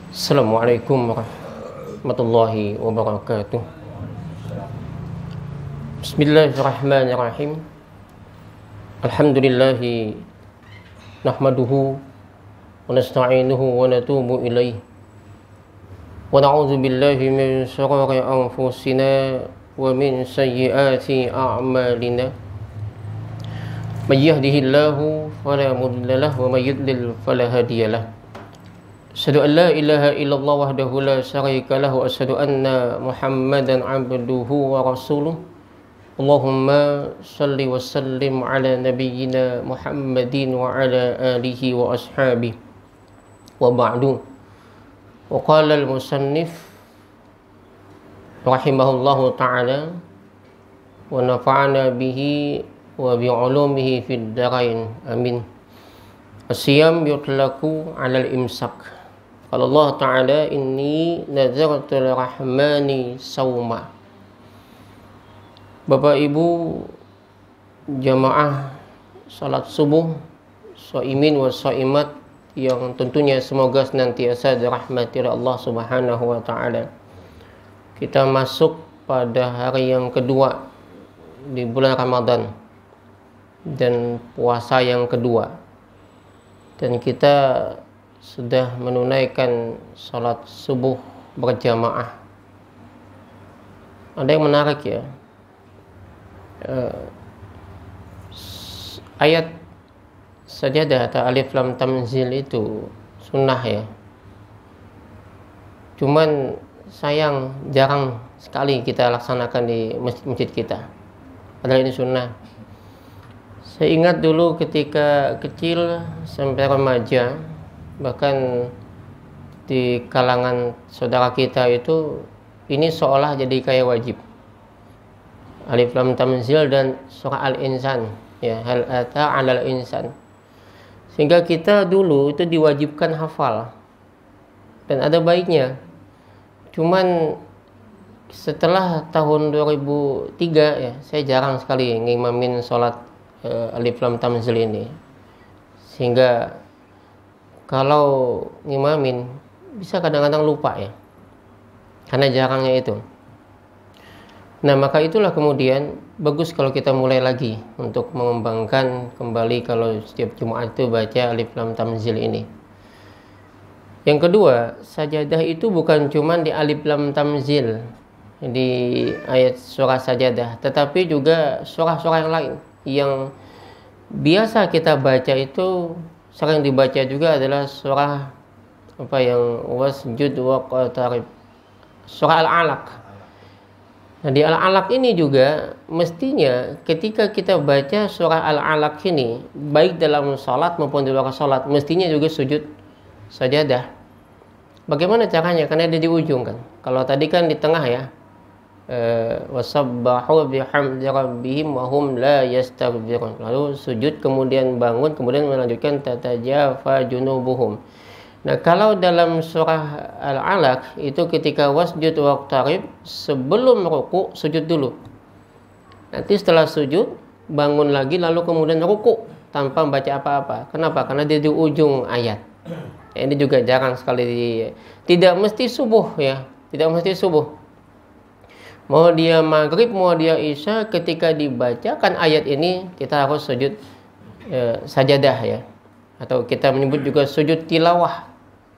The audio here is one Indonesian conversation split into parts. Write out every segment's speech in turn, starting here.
Assalamualaikum warahmatullahi wabarakatuh. Bismillahirrahmanirrahim. Alhamdulillahi nahmaduhu wa nasta'inuhu wa natubu ilaih. Wa na'udzu billahi min syururi anfusina wa min sayyiati a'malina. May yahdihillahu fala mudilla lahu wa may yudlil fala hadiyalah. Asyhadu an la ilaha illallah wahdahu la syarika lahu wa asyhadu anna Muhammadan abduhu wa rasuluh. Allahumma shalli wa sallim ala nabiyyina Muhammadin wa ala alihi wa ashabihi wa ba'du. Wa qala al-musannif rahimahullahu ta'ala wa nafa'ana bihi wa bi'ulumihi fid darain amin. As-siyam yutlaqu 'ala al-imsak. Qala Allah Ta'ala, inni nazartu lir-rahmani sauma. Bapak Ibu jamaah salat subuh, shaimin wa shaimat yang tentunya semoga senantiasa dirahmati oleh Allah Subhanahu wa taala. Kita masuk pada hari yang kedua di bulan Ramadan dan puasa yang kedua. Dan kita sudah menunaikan salat subuh berjamaah. Ada yang menarik ya, ayat sajadah atau alif lam tanzil itu sunnah ya, cuman sayang jarang sekali kita laksanakan di masjid kita, padahal ini sunnah. Saya ingat dulu ketika kecil sampai remaja, bahkan di kalangan saudara kita itu ini seolah jadi kayak wajib alif lam tanzil dan surah al-insan ya, hal ata 'alal insan, sehingga kita dulu itu diwajibkan hafal dan ada baiknya. Cuman setelah tahun 2003 ya, saya jarang sekali ngimamin sholat alif lam tanzil ini, sehingga kalau ngimamin bisa kadang-kadang lupa ya, karena jarangnya itu. Nah, maka itulah kemudian bagus kalau kita mulai lagi untuk mengembangkan kembali kalau setiap Jumat itu baca alif lam tanzil ini. Yang kedua, sajadah itu bukan cuma di alif lam tanzil di ayat surah sajadah, tetapi juga surah-surah yang lain yang biasa kita baca itu sering dibaca juga adalah surah apa yang wasjud waqtarib, surah Al-Alaq. Nah, di Al-Alaq ini juga mestinya ketika kita baca surah Al-Alaq ini, baik dalam salat maupun di luar salat, mestinya juga sujud sajadah. Bagaimana caranya? Karena ada di ujung kan. Kalau tadi kan di tengah ya, wasabbahu bihamdi rabbihim wa hum la yastaghfirun. Lalu sujud, kemudian bangun, kemudian melanjutkan tatajafa junubuhum. Nah, kalau dalam surah Al-Alaq itu ketika wasjud waqtarib, sebelum ruku sujud dulu. Nanti setelah sujud bangun lagi, lalu kemudian ruku tanpa baca apa-apa. Kenapa? Karena dia di ujung ayat. Ini juga jarang sekali tidak mesti subuh ya, tidak mesti subuh. Mau dia maghrib, mau dia isya, ketika dibacakan ayat ini kita harus sujud sajadah ya, atau kita menyebut juga sujud tilawah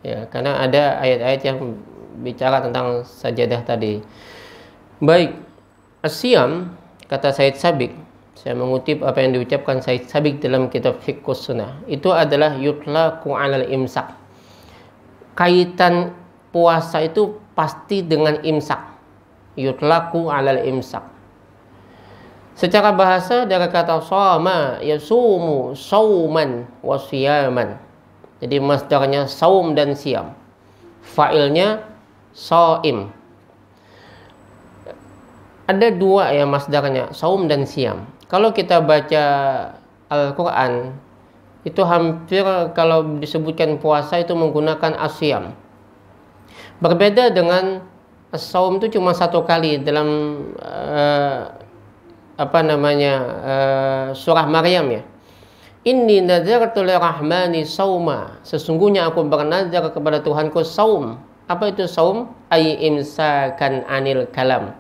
ya, karena ada ayat-ayat yang bicara tentang sajadah tadi. Baik, as-siyam, kata Said Sabiq, saya mengutip apa yang diucapkan Said Sabiq dalam kitab Fiqhus Sunnah, itu adalah yutlaqu 'alal imsak. Kaitan puasa itu pasti dengan imsak. Yutlaqu 'alal imsak. Secara bahasa dari kata shoma yasumu sauman wa siyaman. Jadi masdarnya saum dan siam. Fa'ilnya shaim. Ada dua ya masdarnya, saum dan siam. Kalau kita baca Al-Qur'an itu hampir kalau disebutkan puasa itu menggunakan asyam. Berbeda dengan as-saum itu cuma satu kali dalam surah Maryam ya. Inni nadzartu lirahmani sauma. Sesungguhnya aku bernazar kepada Tuhanku saum. Apa itu saum? Ai imsakan anil kalam.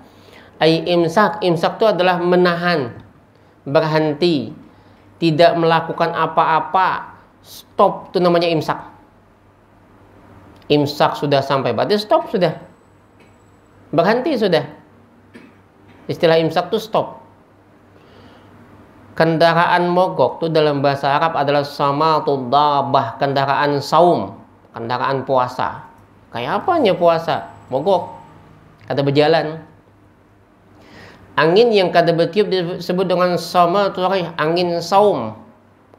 Ai imsak. Imsak itu adalah menahan, berhenti, tidak melakukan apa-apa. Stop, itu namanya imsak. Imsak sudah sampai, berarti stop sudah. Berhenti sudah. Istilah imsak itu stop. Kendaraan mogok itu dalam bahasa Arab adalah samatud dabah, kendaraan saum, kendaraan puasa. Kayak apanya puasa? Mogok, kada berjalan. Angin yang kada bertiup disebut dengan samatul rih, angin saum.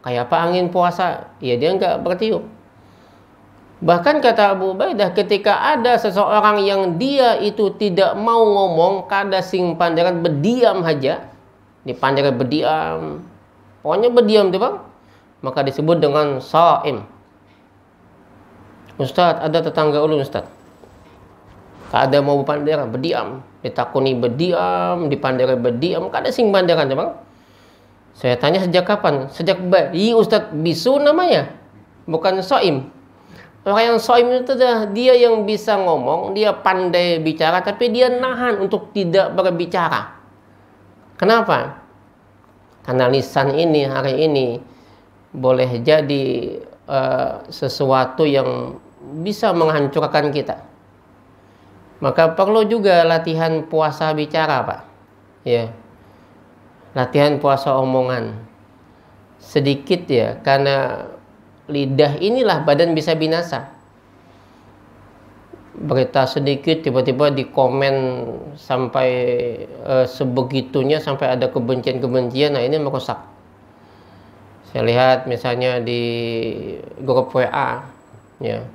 Kayak apa angin puasa? Ya dia enggak bertiup. Bahkan kata Abu Ubaidah, ketika ada seseorang yang dia itu tidak mau ngomong, kada sing pandangan berdiam aja, dipandang berdiam, pokoknya berdiam tuh bang, maka disebut dengan shaim. Ustaz, ada tetangga ulun Ustaz, kada mau pandangan berdiam, ditakuni berdiam, dipandang berdiam, kada sing pandangan tuh bang. Saya tanya sejak kapan? Sejak bayi Ustaz, bisu namanya, bukan shaim. Orang yang shaim itu dia yang bisa ngomong, dia pandai bicara, tapi dia nahan untuk tidak berbicara. Kenapa? Karena lisan ini hari ini boleh jadi sesuatu yang bisa menghancurkan kita. Maka perlu juga latihan puasa bicara, Pak. Ya. Latihan puasa omongan. Sedikit ya, karena lidah inilah badan bisa binasa. Berita sedikit tiba-tiba di komen sampai sebegitunya, sampai ada kebencian-kebencian. Nah ini merusak. Saya lihat misalnya di grup WA ya,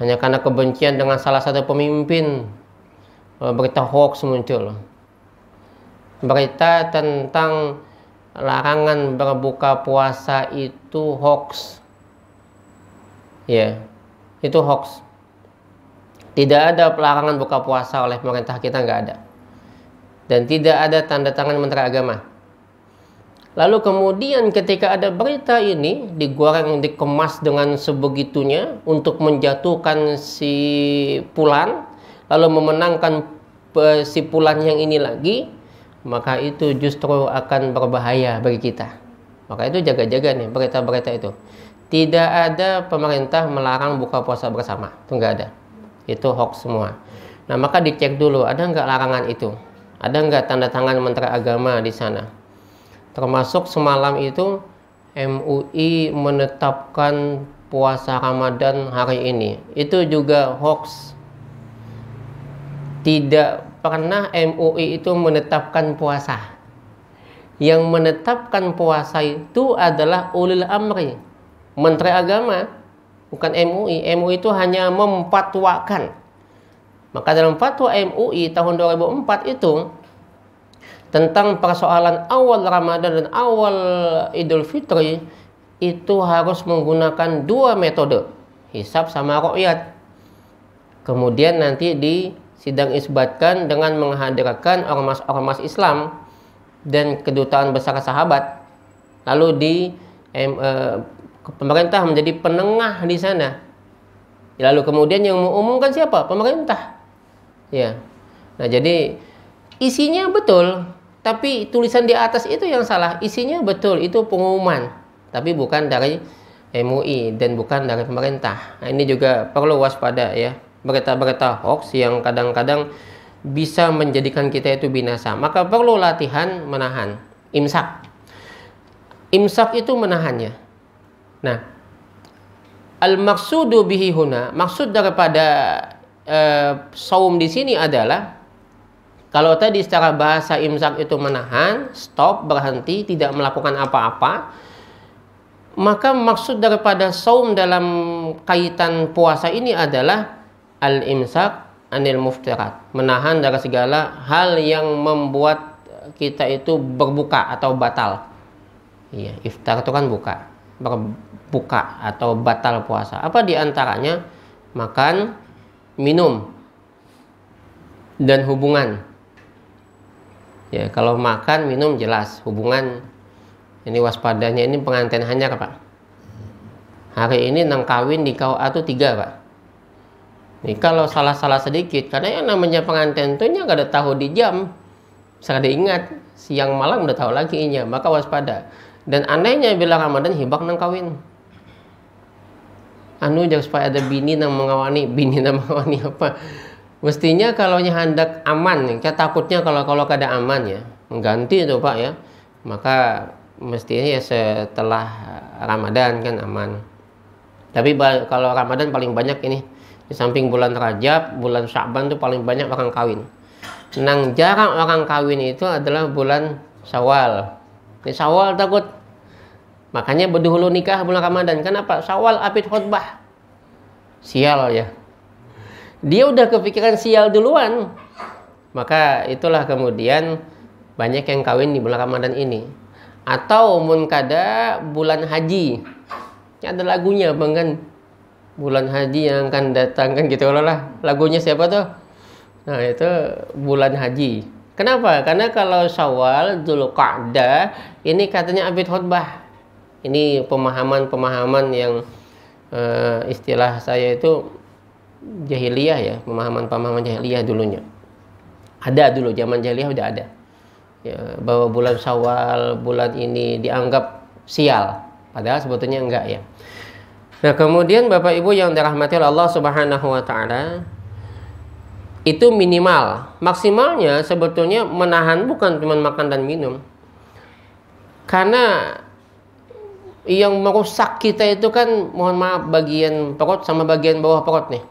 hanya karena kebencian dengan salah satu pemimpin, berita hoax muncul. Berita tentang larangan berbuka puasa itu hoax ya, itu hoax. Tidak ada pelarangan buka puasa oleh pemerintah kita, nggak ada. Dan tidak ada tanda tangan Menteri Agama. Lalu kemudian ketika ada berita ini digoreng, dikemas dengan sebegitunya untuk menjatuhkan si Fulan, lalu memenangkan si Fulan yang ini lagi, maka itu justru akan berbahaya bagi kita. Maka itu jaga-jaga nih berita-berita itu. Tidak ada pemerintah melarang buka puasa bersama, itu nggak ada. Itu hoax semua. Nah maka dicek dulu, ada nggak larangan itu, ada nggak tanda tangan Menteri Agama di sana. Termasuk semalam itu MUI menetapkan puasa Ramadan hari ini, itu juga hoax. Tidak pernah MUI itu menetapkan puasa. Yang menetapkan puasa itu adalah ulil amri, Menteri Agama, bukan MUI. MUI itu hanya memfatwakan. Maka dalam fatwa MUI tahun 2004 itu tentang persoalan awal Ramadan dan awal Idul Fitri itu harus menggunakan dua metode, hisab sama ru'yat. Kemudian nanti di sidang isbatkan dengan menghadirkan ormas-ormas Islam dan kedutaan besar sahabat. Lalu di pemerintah menjadi penengah di sana. Lalu kemudian yang mengumumkan siapa? Pemerintah. Ya. Nah, jadi isinya betul, tapi tulisan di atas itu yang salah. Isinya betul, itu pengumuman, tapi bukan dari MUI dan bukan dari pemerintah. Nah, ini juga perlu waspada ya. Berita-berita hoax yang kadang-kadang bisa menjadikan kita itu binasa. Maka perlu latihan menahan. Imsak. Imsak itu menahannya. Nah, al-maqsudu bihi huna, maksud daripada saum di sini adalah, kalau tadi secara bahasa imsak itu menahan, stop, berhenti, tidak melakukan apa-apa, maka maksud daripada saum dalam kaitan puasa ini adalah al-imsak anil muftirat, menahan dari segala hal yang membuat kita itu berbuka atau batal. Iya, iftar itu kan buka, berbuka atau batal puasa. Apa diantaranya? Makan, minum, dan hubungan. Ya, kalau makan, minum jelas, hubungan Ini waspadanya, ini pengantin hanyar Pak. Hari ini nang kawin di KUA itu 3 Pak. Ini kalau salah-salah sedikit, karena yang namanya pengantin itu nggak ada tahu di jam, bisa diingat siang malam udah tahu lagi inya, maka waspada. Dan anehnya bila Ramadan hibak nang kawin. Anu jangan supaya ada bini nang mengawani apa? Mestinya kalau hendak aman, kita takutnya kalau kada aman ya, mengganti itu Pak ya. Maka mestinya ya setelah Ramadan kan aman. Tapi kalau Ramadan paling banyak ini, di samping bulan Rajab, bulan Sya'ban tuh paling banyak orang kawin. Nang jarang orang kawin itu adalah bulan Syawal. Di Syawal takut. Makanya berdahulu nikah bulan Ramadan. Kenapa? Syawal apit khutbah. Sial ya. Dia udah kepikiran sial duluan. Maka itulah kemudian banyak yang kawin di bulan Ramadan ini. Atau mun kada bulan haji. Ada lagunya Bang kan. Bulan haji yang akan datang kan gitu lah. Lagunya siapa tuh? Nah, itu bulan haji. Kenapa? Karena kalau Syawal, Dzulqa'dah ini katanya abid khutbah. Ini pemahaman yang istilah saya itu jahiliyah ya, pemahaman jahiliyah dulunya. Ada dulu zaman jahiliyah udah ada. Ya, bahwa bulan Syawal, bulan ini dianggap sial, padahal sebetulnya enggak ya. Nah, kemudian Bapak Ibu yang dirahmati Allah Subhanahu wa taala, itu minimal. Maksimalnya sebetulnya menahan bukan cuma makan dan minum. Karena yang merusak kita itu kan, mohon maaf, bagian perut sama bagian bawah perut nih.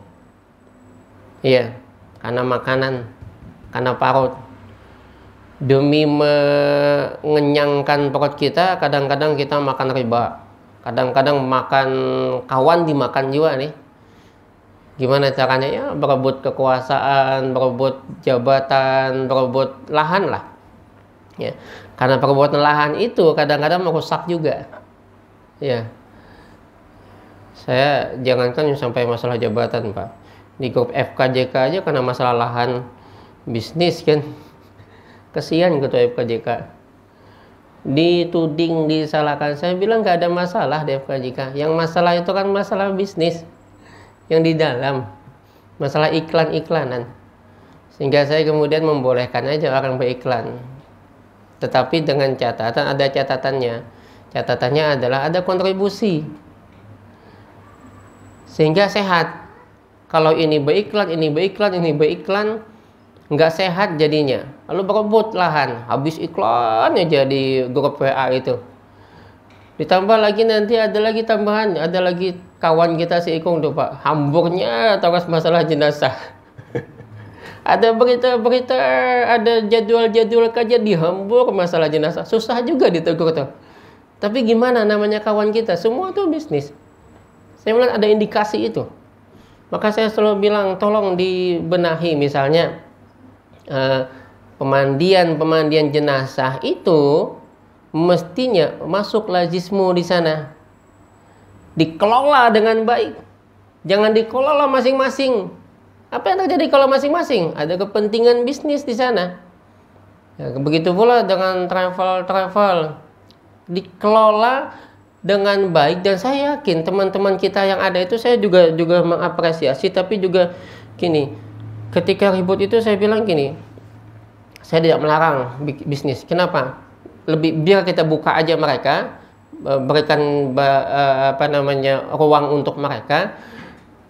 Iya, karena makanan, karena parut. Demi mengenyangkan perut kita, kadang-kadang kita makan riba. Kadang-kadang makan kawan dimakan juga nih. Gimana caranya ya? Berebut kekuasaan, berebut jabatan, berebut lahan lah. Ya, karena perebutan lahan itu kadang-kadang merusak juga. Ya, saya jangankan sampai masalah jabatan Pak. Di grup FKJK aja karena masalah lahan bisnis kan. Kesian ketua FKJK. Dituding, disalahkan. Saya bilang nggak ada masalah di FKJK. Yang masalah itu kan masalah bisnis. Yang di dalam masalah iklan-iklanan, sehingga saya kemudian membolehkan aja orang beriklan, tetapi dengan catatan, ada catatannya adalah ada kontribusi sehingga sehat. Kalau ini beriklan nggak sehat jadinya, lalu berebut lahan, habis iklan aja di grup WA itu. Ditambah lagi nanti ada lagi tambahan, ada lagi kawan kita si Ikung tuh Pak, hamburnya terus masalah jenazah. Ada berita-berita, ada jadwal-jadwal kajian di Hamburg masalah jenazah. Susah juga ditegur tuh. Tapi gimana namanya kawan kita, semua tuh bisnis. Saya bilang ada indikasi itu. Maka saya selalu bilang tolong dibenahi, misalnya pemandian jenazah itu mestinya masuk lazismu di sana, dikelola dengan baik, jangan dikelola masing-masing. Apa yang terjadi kalau masing-masing ada kepentingan bisnis di sana? Ya, begitu pula dengan travel, dikelola dengan baik. Dan saya yakin teman-teman kita yang ada itu, saya juga mengapresiasi, tapi juga gini, ketika ribut itu saya bilang gini, saya tidak melarang bisnis. Kenapa? Lebih biar kita buka aja mereka, berikan ruang untuk mereka,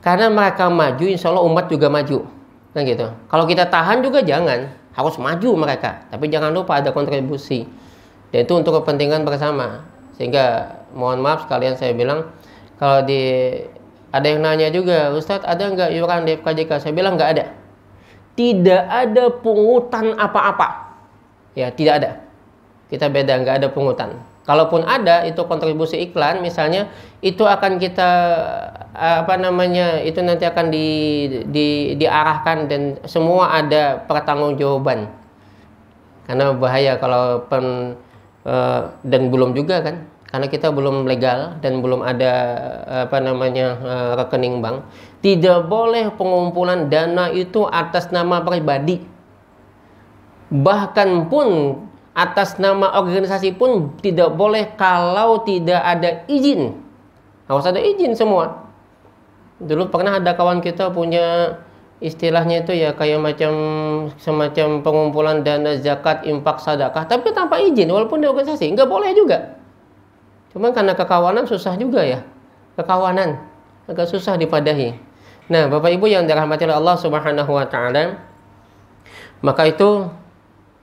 karena mereka maju, insya Allah umat juga maju, kan gitu. Kalau kita tahan juga jangan, harus maju mereka, tapi jangan lupa ada kontribusi, dan itu untuk kepentingan bersama. Sehingga mohon maaf sekalian saya bilang, kalau ada yang nanya juga, Ustadz ada nggak iuran di FKJK? Saya bilang nggak ada, tidak ada pungutan apa-apa, ya tidak ada. Kita beda, nggak ada pungutan. Kalaupun ada, itu kontribusi iklan misalnya, itu akan kita itu nanti akan diarahkan dan semua ada pertanggungjawaban. Karena bahaya kalau dan belum juga kan, karena kita belum legal dan belum ada rekening bank. Tidak boleh pengumpulan dana itu atas nama pribadi. Bahkan pun atas nama organisasi pun tidak boleh kalau tidak ada izin. Harus ada izin semua. Dulu pernah ada kawan kita punya istilahnya itu ya kayak semacam pengumpulan dana zakat, infak, sedekah, tapi tanpa izin walaupun di organisasi, nggak boleh juga. Cuman karena kekawanan susah juga ya. Kekawanan agak susah dipadahi. Nah, Bapak Ibu yang dirahmati oleh Allah Subhanahu wa taala, maka itu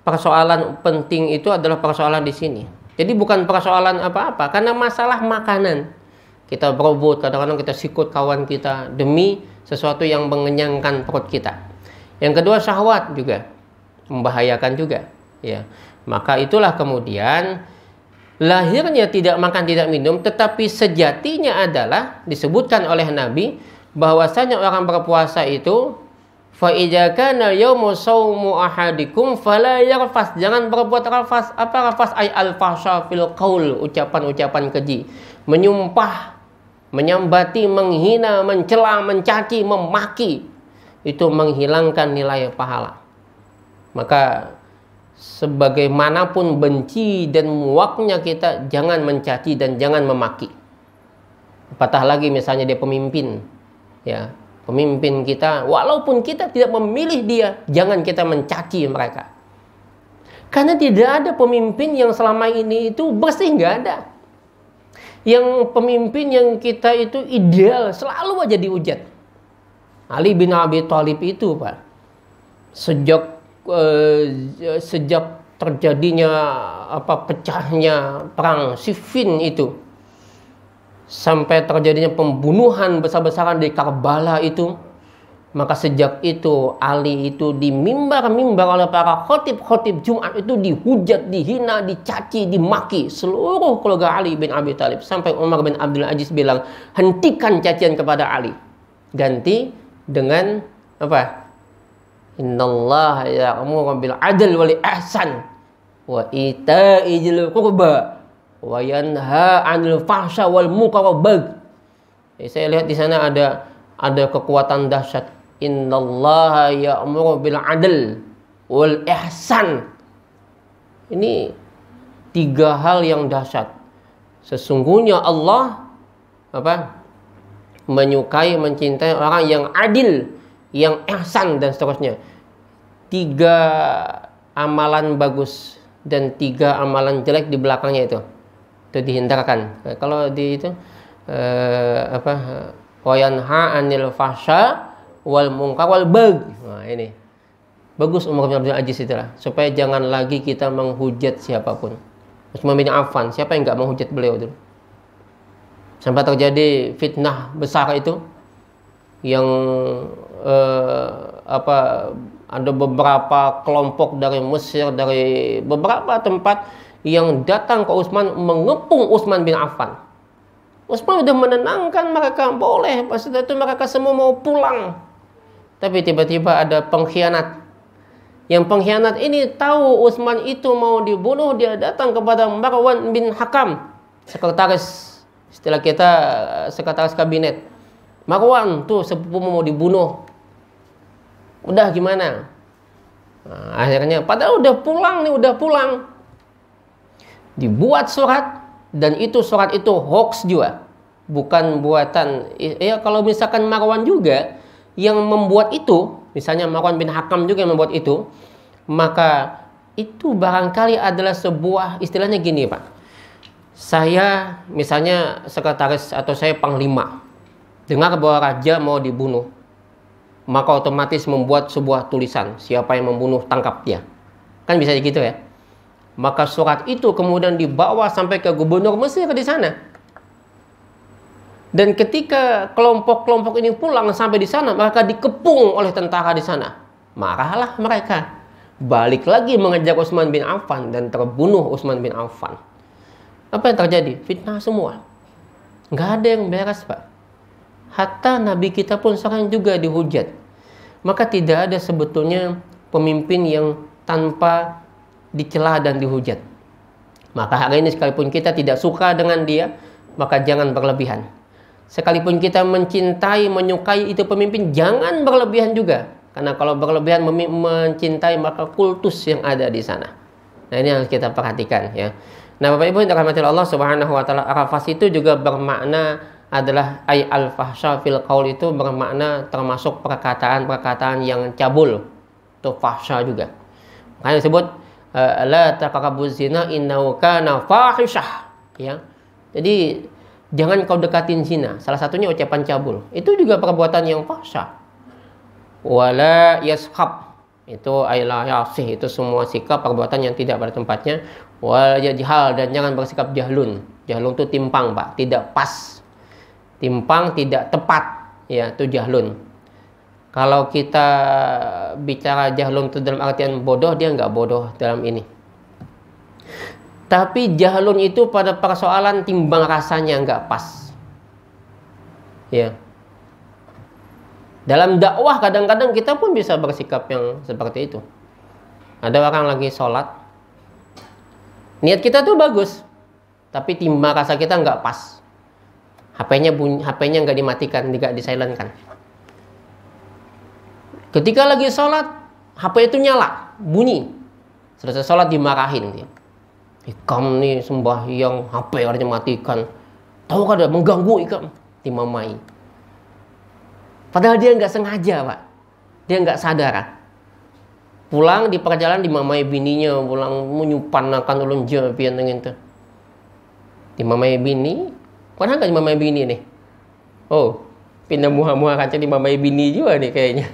persoalan penting itu adalah persoalan di sini. Jadi bukan persoalan apa-apa, karena masalah makanan. Kita berebut, kadang-kadang kita sikut kawan kita demi sesuatu yang mengenyangkan perut kita. Yang kedua, syahwat juga membahayakan juga, ya. Maka itulah kemudian lahirnya tidak makan tidak minum, tetapi sejatinya adalah disebutkan oleh Nabi bahwasanya orang berpuasa itu fa idza kana yaumu shaumu ahadikum fala yarfas, jangan berbuat rafas. Apa rafas? Ay al-fahsya fil qaul, ucapan-ucapan keji, menyumpah, menyambati, menghina, mencela, mencaci, memaki, itu menghilangkan nilai pahala. Maka sebagaimanapun benci dan muaknya kita, jangan mencaci dan jangan memaki. Apatah lagi misalnya dia pemimpin, ya, pemimpin kita, walaupun kita tidak memilih dia, jangan kita mencaci mereka. Karena tidak ada pemimpin yang selama ini itu bersih, nggak ada. Yang pemimpin yang kita itu ideal selalu aja dihujat. Ali bin Abi Thalib itu, Pak, sejak terjadinya pecahnya perang Siffin itu sampai terjadinya pembunuhan besar-besaran di Karbala itu, maka sejak itu Ali itu di mimbar-mimbar oleh para khotib-khotib Jumat itu dihujat, dihina, dicaci, dimaki seluruh keluarga Ali bin Abi Thalib, sampai Umar bin Abdul Aziz bilang, hentikan cacian kepada Ali, ganti dengan apa? Innallaha ya'muru bil 'adli wal ihsan wa ita'i dzil qurba wa yanha 'anil fahsya wal munkar wal baghi. Saya lihat di sana ada kekuatan dahsyat. Innallaha ya'muru bil 'adli wal ihsan. Ini 3 hal yang dahsyat. Sesungguhnya Allah menyukai, mencintai orang yang adil, yang ihsan dan seterusnya. 3 amalan bagus dan 3 amalan jelek di belakangnya itu dihindarkan. Kalau di itu wa yanha 'anil fahsya wal munkar wal baghi. Nah, ini bagus Umar bin Abdul Aziz itulah, supaya jangan lagi kita menghujat siapapun. Utsman bin Affan, siapa yang enggak menghujat beliau dulu? Sampai terjadi fitnah besar itu yang ada beberapa kelompok dari Mesir, dari beberapa tempat yang datang ke Utsman, mengepung Utsman bin Affan. Utsman sudah menenangkan mereka, boleh, pas itu mereka semua mau pulang. Tapi tiba-tiba ada pengkhianat. Yang pengkhianat ini tahu Utsman itu mau dibunuh, dia datang kepada Marwan bin Hakam, sekretaris, istilah kita sekretaris kabinet. Marwan tuh sepupumu mau dibunuh, udah gimana? Nah, akhirnya padahal udah pulang, dibuat surat, dan itu surat itu hoax juga, bukan buatan. Ya kalau misalkan Marwan juga yang membuat itu, misalnya Marwan bin Hakam juga yang membuat itu, maka itu barangkali adalah sebuah, istilahnya gini Pak, saya misalnya sekretaris atau saya panglima, dengar bahwa raja mau dibunuh, maka otomatis membuat sebuah tulisan, siapa yang membunuh tangkap dia, kan bisa gitu ya. Maka surat itu kemudian dibawa sampai ke gubernur Mesir di sana, dan ketika kelompok-kelompok ini pulang sampai di sana, mereka dikepung oleh tentara di sana. Marahlah mereka, balik lagi mengejar Utsman bin Affan, dan terbunuh Utsman bin Affan. Apa yang terjadi? Fitnah semua, nggak ada yang beres Pak. Hatta Nabi kita pun sekarang juga dihujat. Maka tidak ada sebetulnya pemimpin yang tanpa dicela dan dihujat. Maka hari ini sekalipun kita tidak suka dengan dia, maka jangan berlebihan. Sekalipun kita mencintai, menyukai itu pemimpin, jangan berlebihan juga. Karena kalau berlebihan mencintai, maka kultus yang ada di sana. Nah, ini yang harus kita perhatikan ya. Nah, Bapak Ibu yang dirahmati Allah Subhanahu wa taala, rafas itu juga bermakna adalah ay al-fahsya fil qaul, itu bermakna termasuk perkataan-perkataan yang cabul. Itu fahsya juga. Makanya disebut la taqrabuz zina innahu kana fahisyah ya. Jadi jangan kau dekatin zina. Salah satunya ucapan cabul. Itu juga perbuatan yang fahsya. Wala yashab, itu ayla yasih, itu semua sikap perbuatan yang tidak pada tempatnya. Wal yajhal, dan jangan bersikap jahlun. Jahlun itu timpang, Pak, tidak pas. Timpang, tidak tepat, ya, itu jahlun. Kalau kita bicara jahlun itu dalam artian bodoh, dia nggak bodoh dalam ini. Tapi jahlun itu pada persoalan timbang rasanya nggak pas. Ya. Dalam dakwah kadang-kadang kita pun bisa bersikap yang seperti itu. Ada orang lagi sholat, niat kita tuh bagus, tapi timbang rasa kita nggak pas. HP-nya nggak dimatikan, nggak disilentkan. Ketika lagi sholat, HP itu nyala, bunyi. Selesai sholat dimarahin dia. Ikam nih sembahyang, HP harusnya matikan. Tahu kan, mengganggu ikam, dimamai. Padahal dia nggak sengaja, Pak. Dia nggak sadar. Pulang di perjalanan dimamai bininya, pulang menyupanakan ulun jabian dengan itu. Dimamai bini, padahal nggak dimamai bini nih. Oh, pindah muha-muha kaca dimamai bini juga nih kayaknya.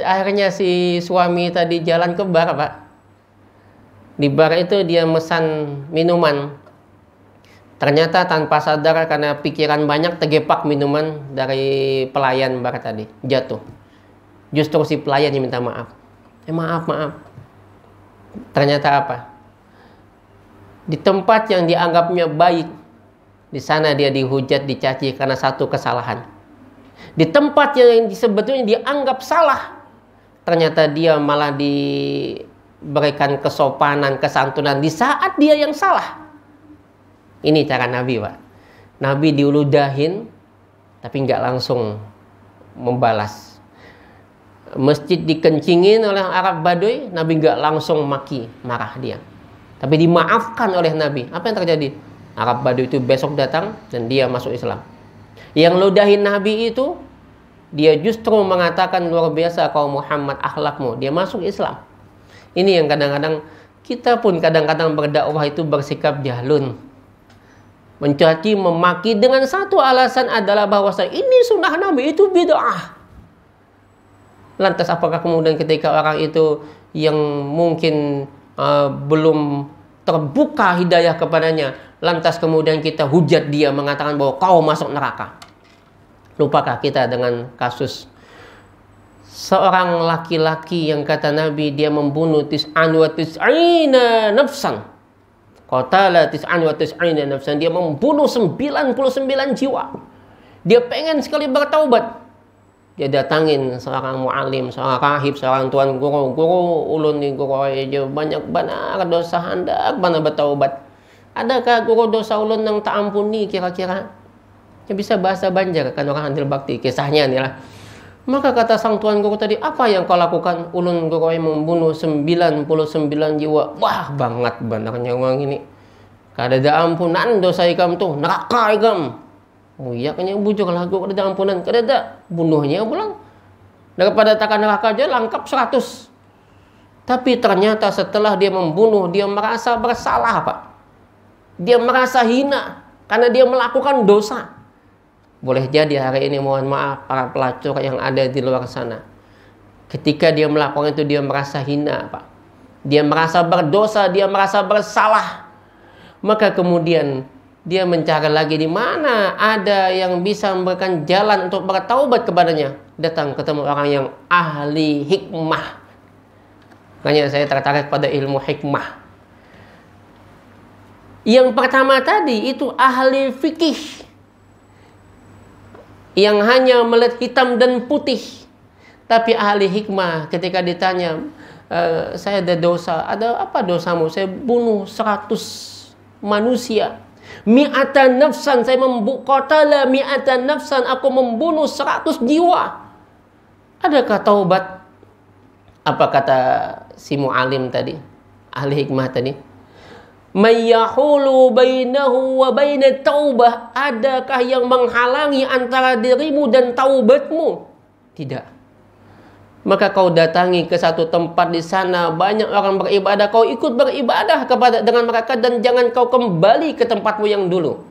Akhirnya si suami tadi jalan ke bar, Pak. Di bar itu dia mesan minuman. Ternyata tanpa sadar karena pikiran banyak, tergepak minuman dari pelayan bar tadi, jatuh. Justru si pelayan yang minta maaf. Maaf. Ternyata apa? Di tempat yang dianggapnya baik, di sana dia dihujat, dicaci karena satu kesalahan. Di tempat yang sebetulnya dianggap salah, ternyata dia malah diberikan kesopanan, kesantunan di saat dia yang salah. Ini cara Nabi, Pak. Nabi diuludahin, tapi nggak langsung membalas. Masjid dikencingin oleh Arab Baduy, Nabi nggak langsung marah dia. Tapi dimaafkan oleh Nabi. Apa yang terjadi? Arab Baduy itu besok datang dan dia masuk Islam. Yang ludahin Nabi itu, dia justru mengatakan luar biasa kaum Muhammad akhlakmu. Dia masuk Islam. Ini yang kadang-kadang kita pun kadang-kadang berdakwah itu bersikap jahlun. Mencaci, memaki dengan satu alasan adalah bahwa ini sunnah Nabi, itu bid'ah. Lantas apakah kemudian ketika orang itu yang mungkin belum terbuka hidayah kepadanya, lantas kemudian kita hujat dia mengatakan bahwa kau masuk neraka? Lupakah kita dengan kasus seorang laki-laki yang kata Nabi dia membunuh 99 nafsan. Qatala 99 nafsan, dia membunuh 99 jiwa. Dia pengen sekali bertaubat. Dia datangin seorang mu'alim, seorang rahib, seorang tuan guru. Guru ulun ni guru aja banyak benar dosa hendak mana bertaubat. Adakah guru dosa ulun yang tak ampuni kira-kira? Dia bisa bahasa Banjar kan, orang Handil Bakti, kisahnya nih lah. Maka kata sang tuan guru tadi, apa yang kau lakukan? Ulun guru membunuh 99 jiwa. Wah, banget benarnya orang ini. Kada ada ampunan dosa ikam tuh, neraka ikam. Oh iya, kan yang bujur lagu kada ada ampunan, kada ada. Bunuhnya pulang. Daripada takkan neraka aja lengkap 100. Tapi ternyata setelah dia membunuh, dia merasa bersalah, Pak. Dia merasa hina karena dia melakukan dosa. Boleh jadi hari ini, mohon maaf para pelacur yang ada di luar sana, ketika dia melakukan itu dia merasa hina, Pak. Dia merasa berdosa, dia merasa bersalah. Maka kemudian dia mencari lagi di mana ada yang bisa memberikan jalan untuk bertaubat kepadanya. Datang ketemu orang yang ahli hikmah. Makanya saya tertarik pada ilmu hikmah. Yang pertama tadi itu ahli fikih, yang hanya melihat hitam dan putih. Tapi ahli hikmah ketika ditanya, saya ada dosa, ada apa dosamu? Saya bunuh 100 manusia. Mi'atan nafsan, saya qatala mi'atan nafsan, aku membunuh 100 jiwa. Adakah taubat? Apa kata si mu'alim tadi? ahli hikmah tadi. Mayyahulu bainahu wa bainat taubah. Adakah yang menghalangi antara dirimu dan taubatmu? Tidak. Maka kau datangi ke satu tempat di sana, banyak orang beribadah, kau ikut beribadah dengan mereka dan jangan kau kembali ke tempatmu yang dulu.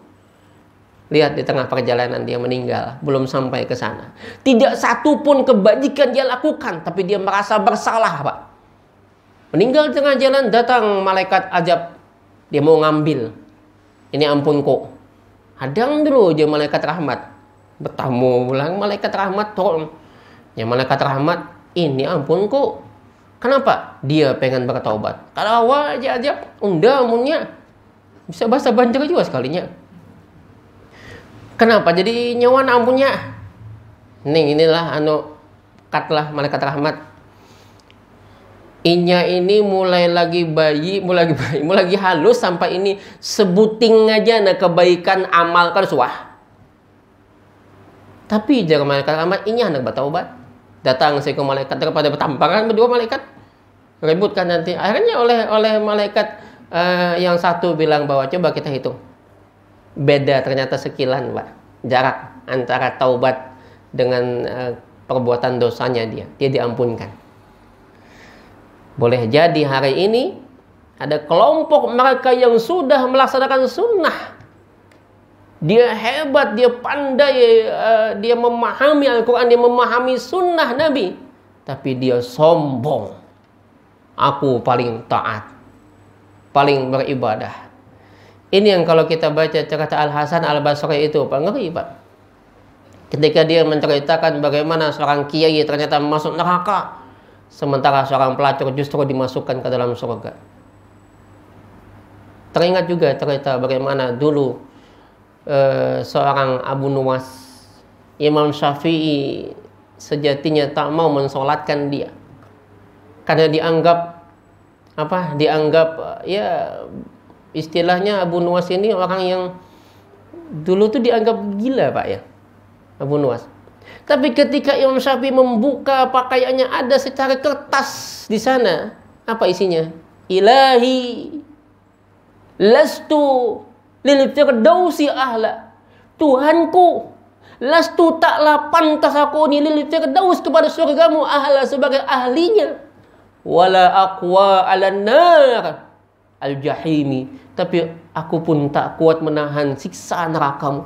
Lihat di tengah perjalanan dia meninggal, belum sampai ke sana. Tidak satu pun kebajikan dia lakukan, tapi dia merasa bersalah, Pak. Meninggal di tengah jalan, datang malaikat ajab. Dia mau ngambil. Ini ampunku. Hadang dulu aja malaikat rahmat. Bertamu ulang malaikat rahmat tolong. Ya malaikat rahmat, ini ampunku. Kenapa? Dia pengen bertaubat. Kalau awal aja unda amunnya. Bisa bahasa Banjar juga sekalinya. Kenapa jadi nyawan ampunnya? Inilah katlah malaikat rahmat. Inya ini mulai lagi halus sampai ini sebuting aja na kebaikan amal suah. Tapi jangan malaikat rahmat inya hendak bertaubat. Datang si malaikat daripada bertamparan berdua malaikat ributkan nanti. Akhirnya oleh malaikat yang satu bilang bahwa coba kita hitung. Beda ternyata sekilan, Pak. Jarak antara taubat dengan perbuatan dosanya dia diampunkan. Boleh jadi hari ini ada kelompok mereka yang sudah melaksanakan sunnah. Dia hebat, dia pandai, dia memahami Al-Quran, dia memahami sunnah Nabi. Tapi dia sombong. Aku paling taat, paling beribadah. Ini yang kalau kita baca cerita Al-Hasan Al-Basri itu, Pak, ngeri, Pak. Ketika dia menceritakan bagaimana seorang kiai ternyata masuk neraka, sementara seorang pelacur justru dimasukkan ke dalam surga. Teringat juga cerita bagaimana dulu seorang Abu Nuwas, Imam Syafi'i sejatinya tak mau mensolatkan dia. Karena dianggap ya istilahnya Abu Nuwas ini orang yang dulu tuh dianggap gila, Pak, ya. Abu Nuwas. Tapi ketika Imam Syafi'i membuka pakaiannya ada secara kertas di sana, apa isinya? Ilahi lastu lil firdausi ahla. Tuhanku, lastu taklah pantas aku ni lil firdaus kepada surgamu ahla sebagai ahlinya. Wala aqwa 'alan nar al-jahimi. Tapi aku pun tak kuat menahan siksa nerakamu.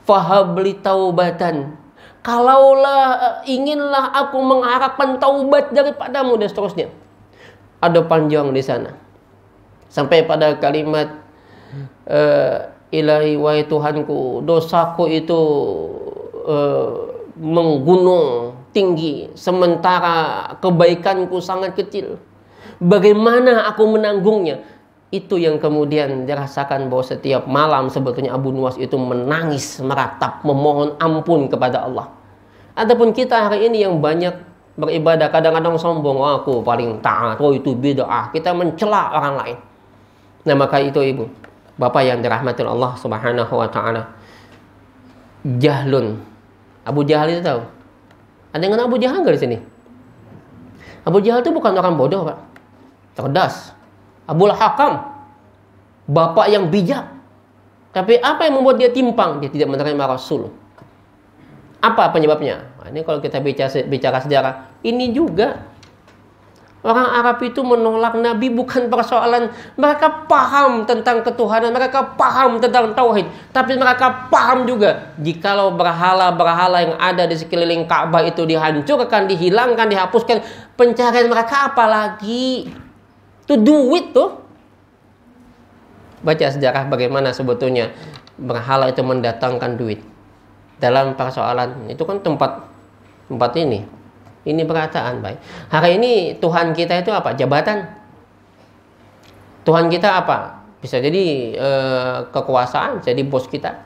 Fahabli taubatan. Kalaulah inginlah aku mengharapkan taubat daripadamu dan seterusnya. Ada panjang di sana. Sampai pada kalimat ilahi wahai Tuhanku, dosaku itu menggunung tinggi sementara kebaikanku sangat kecil. Bagaimana aku menanggungnya? Itu yang kemudian dirasakan bahwa setiap malam sebetulnya Abu Nuwas itu menangis, meratap, memohon ampun kepada Allah. Adapun kita hari ini yang banyak beribadah kadang-kadang sombong, aku paling taat, itu bid'ah. Kita mencela orang lain. Nah maka itu ibu, bapak yang dirahmati Allah Subhanahu wa taala. Jahlun. Abu Jahal itu tahu? Ada yang kenal Abu Jahal enggak di sini? Abu Jahal itu bukan orang bodoh, Pak. Cerdas. Abul Hakam, bapak yang bijak. Tapi apa yang membuat dia timpang? Dia tidak menerima Rasul. Apa penyebabnya? Nah, ini kalau kita bicara sejarah, ini juga orang Arab itu menolak Nabi bukan persoalan mereka paham tentang ketuhanan, mereka paham tentang tauhid, tapi mereka paham juga jikalau berhala-berhala yang ada di sekeliling Ka'bah itu dihancurkan, dihilangkan, dihapuskan, pencarian mereka apa lagi? Itu duit tuh. Baca sejarah bagaimana sebetulnya berhala itu mendatangkan duit. Dalam persoalan itu kan tempat ini. Ini perkataan baik. Hari ini Tuhan kita itu apa? Jabatan. Tuhan kita apa? Bisa jadi kekuasaan, jadi bos kita.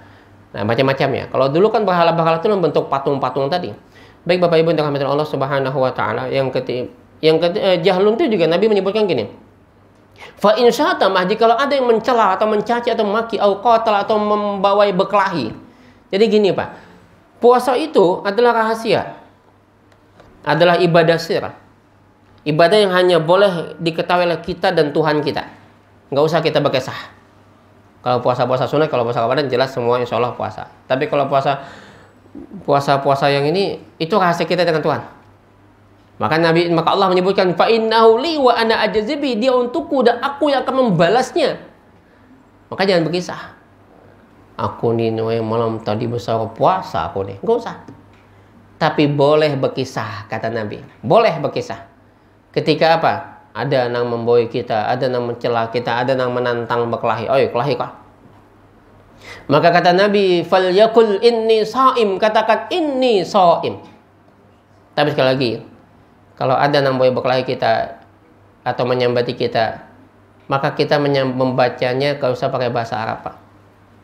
Nah, macam-macam ya. Kalau dulu kan berhala-berhala itu membentuk patung-patung tadi. Baik Bapak Ibu yang dirahmati Allah Subhanahu wa taala, yang ketiga jahlun itu juga Nabi menyebutkan gini. Fa in syatamah, jikalau ada yang mencela atau mencaci atau memaki au qatala atau membawai berkelahi. Jadi gini, Pak. Puasa itu adalah rahasia. Adalah ibadah sir. Ibadah yang hanya boleh diketahui oleh kita dan Tuhan kita. Nggak usah kita berkisah. Kalau puasa-puasa sunnah, kalau puasa Ramadan jelas semua insya Allah puasa. Tapi kalau puasa yang ini, itu rahasia kita dengan Tuhan. Maka Allah menyebutkan fa innahu li wa ana ajzibi, dia untukku dan aku yang akan membalasnya. Maka jangan berkisah. Aku nih malam tadi besar puasa aku nih. Enggak usah. Tapi boleh berkisah, kata Nabi. Boleh berkisah. Ketika apa? Ada yang memboi kita, ada yang mencela kita, ada yang menantang berkelahi. Oh, kelahi kah? Maka kata Nabi, falyakul inni shaim, katakan inni shaim. Tapi sekali lagi, kalau ada yang memboi berkelahi kita atau menyambati kita, maka kita membacanya kalau usah pakai bahasa Arab, Pak.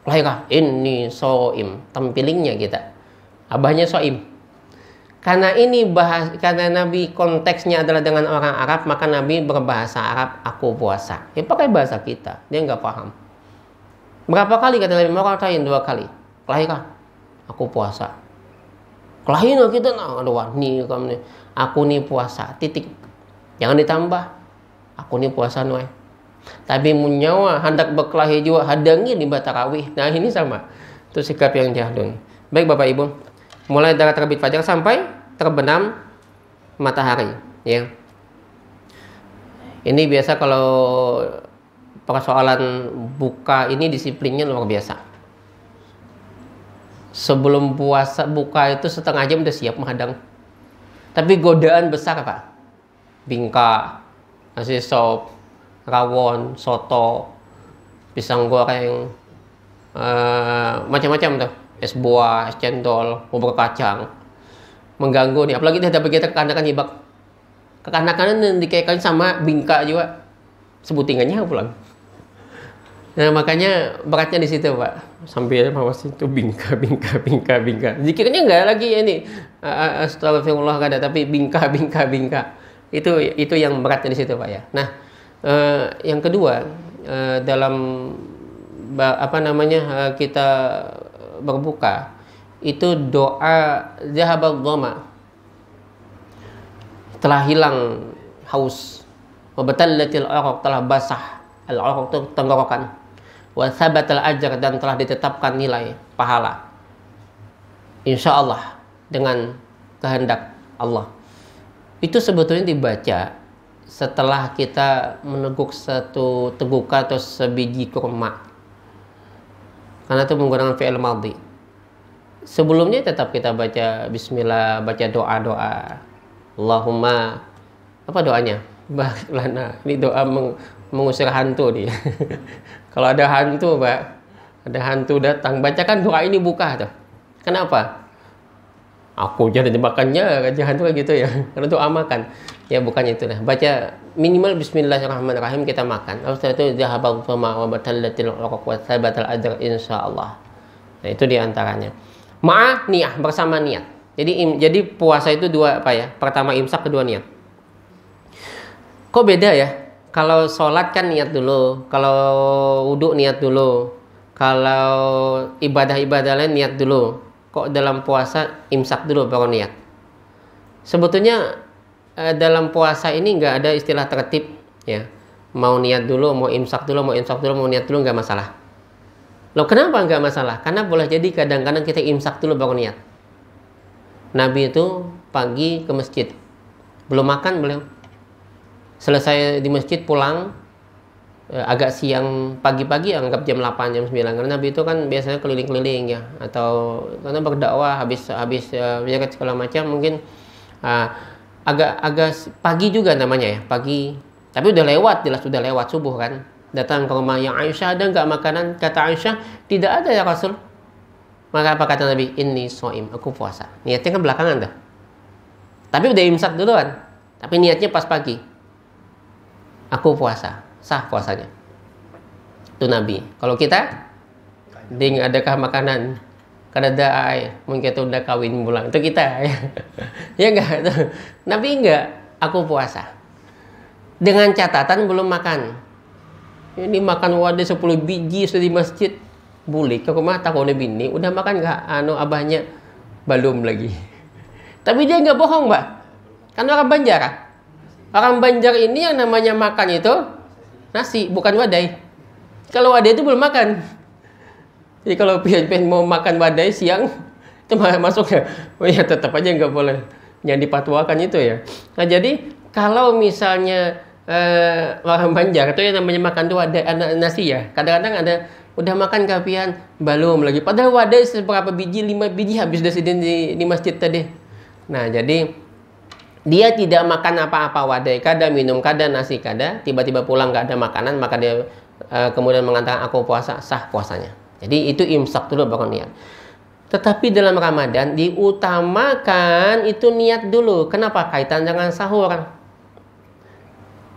Lahirkah ini soim, tampilingnya kita abahnya soim, karena karena Nabi konteksnya adalah dengan orang Arab, maka Nabi berbahasa Arab, aku puasa. Ya pakai bahasa kita, dia nggak paham. Berapa kali kata Nabi? Maratain 2 kali. Lahirkah aku puasa. Kelahiran kita aduh nih kamu nih, aku nih puasa, titik, jangan ditambah aku nih puasa noy. Tapi munyawa hendak berkelahi juga hadangi di tarawih. Nah ini sama, itu sikap yang jahlun. Baik Bapak Ibu, mulai dari terbit fajar sampai terbenam matahari, ya. Ini biasa kalau persoalan buka ini disiplinnya luar biasa. Sebelum puasa buka itu setengah jam udah siap menghadang. Tapi godaan besar Pak. Bingka, nasi sop, rawon, soto, pisang goreng, macam-macam tuh, es buah, es cendol, bubur kacang, mengganggu nih. Apalagi dia dapat kita kekanakan hibak, kekanakan yang dikaitkan sama bingka juga, sebutingannya pulang. Nah makanya beratnya di situ Pak, sambil mawas itu bingka. Zikirnya nggak lagi ya ini, astagfirullah nggak ada, tapi bingka. Itu yang beratnya di situ Pak ya. Nah. Yang kedua, dalam kita berbuka itu doa zahabal dhama, telah hilang haus, wa batallatil araq, telah basah al-araq itu tenggorokan, wa thabatal ajr, dan telah ditetapkan nilai pahala insyaallah dengan kehendak Allah. Itu sebetulnya dibaca setelah kita meneguk satu tegukan atau sebiji kurma, karena itu menggunakan fi'il madhi. Sebelumnya tetap kita baca bismillah, baca doa-doa. Allahumma, apa doanya? Barik lana. Ini doa mengusir hantu nih. Kalau ada hantu Pak, ada hantu datang, bacakan doa ini buka tuh. Kenapa? Aku jadi makannya raja hantu kayak gitu ya, karena doa makan. Ya bukan itu lah. Baca minimal bismillahirrahmanirrahim, kita makan. Setelah itu zahabal dhama wa batallatil uraq wa thabatal ajr insyaallah. Nah itu diantaranya. Niyah, bersama niat. Jadi puasa itu dua apa ya? Pertama imsak, kedua niat. Kok beda ya? Kalau sholat kan niat dulu, kalau wudhu niat dulu, kalau ibadah-ibadah lain niat dulu. Kok dalam puasa imsak dulu baru niat? Sebetulnya dalam puasa ini nggak ada istilah tertib ya. Mau niat dulu, mau imsak dulu, mau niat dulu, nggak masalah. Loh kenapa nggak masalah? Karena boleh jadi kadang-kadang kita imsak dulu baru niat. Nabi itu pagi ke masjid, belum makan beliau. Selesai di masjid pulang agak siang, pagi-pagi anggap jam 8, jam 9. Karena Nabi itu kan biasanya keliling-keliling ya, atau karena berdakwah habis menjaga segala macam, mungkin agak pagi juga namanya ya, pagi. Tapi udah lewat, jelas sudah lewat subuh kan. Datang ke rumah yang Aisyah, ada nggak makanan? Kata Aisyah, tidak ada ya Rasul. Maka apa kata Nabi? Inni shaim, aku puasa. Niatnya kan belakangan dah. Tapi udah imsak duluan. Tapi niatnya pas pagi. Aku puasa, sah puasanya. Itu Nabi. Kalau kita, ding adakah makanan? Kada ada ay, mungkin kita udah kawin pulang. Itu kita ya. Ya enggak? Nabi enggak, aku puasa. Dengan catatan belum makan. Ini makan wadah 10 biji sudah di masjid. Boleh ke rumah tak oleh bini, udah makan enggak? Abahnya belum lagi. Tapi dia enggak bohong, Mbak. Kan orang Banjar. Orang Banjar ini yang namanya makan itu nasi, bukan wadai. Kalau wadai itu belum makan. Jadi kalau pengen mau makan wadai siang, itu masuk ya. Oh ya tetap aja nggak boleh. Yang dipatwakan itu ya. Nah jadi kalau misalnya orang Banjar itu yang namanya makan itu wadai nasi ya. Kadang-kadang ada udah makan kapian belum lagi. Padahal wadai seberapa biji, 5 biji habis dari di masjid tadi. Nah jadi dia tidak makan apa-apa wadai kada, minum kada, nasi kada, tiba-tiba pulang nggak ada makanan, maka dia kemudian mengatakan aku puasa, sah puasanya. Jadi itu imsak dulu baru niat. Tetapi dalam Ramadan diutamakan itu niat dulu. Kenapa? Kaitan dengan sahur.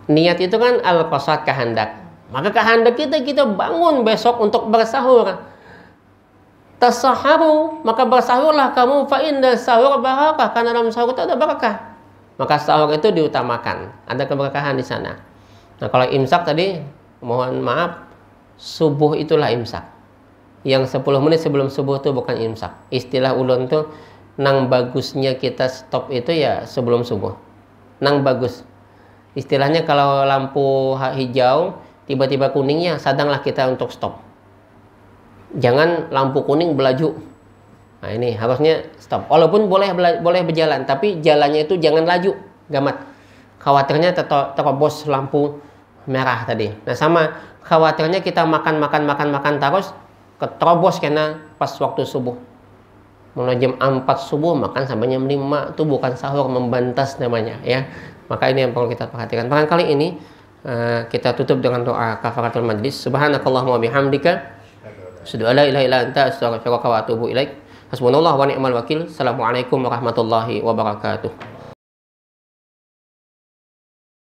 Niat itu kan al-qasad, kehendak. Maka kehendak kita bangun besok untuk bersahur. Tasaharu, maka bersahurlah kamu, fa inna sahur barakah, karena dalam sahur itu ada barakah. Maka sahur itu diutamakan, ada keberkahan di sana. Nah kalau imsak tadi, mohon maaf, subuh itulah imsak. Yang 10 menit sebelum subuh itu bukan imsak. Istilah ulun tuh, nang bagusnya kita stop itu ya sebelum subuh. Nang bagus. Istilahnya kalau lampu hijau, tiba-tiba kuningnya, sadanglah kita untuk stop. Jangan lampu kuning belaju. Nah ini harusnya stop. Walaupun boleh berjalan, tapi jalannya itu jangan laju, gamat. Khawatirnya terobos lampu merah tadi. Nah sama khawatirnya kita makan terus keterobos karena pas waktu subuh. Mulai jam 4 subuh makan sampai jam 5 itu bukan sahur, membantas namanya ya. Maka ini yang perlu kita perhatikan. Barangkali ini kita tutup dengan doa kafaratul majlis. Subhanakallahumma wa bihamdika asyhadu an la ilaha illa anta astaghfiruka wa atubu ilaik. Hasbunallahu wa ni'mal wakil. Assalamualaikum warahmatullahi wabarakatuh.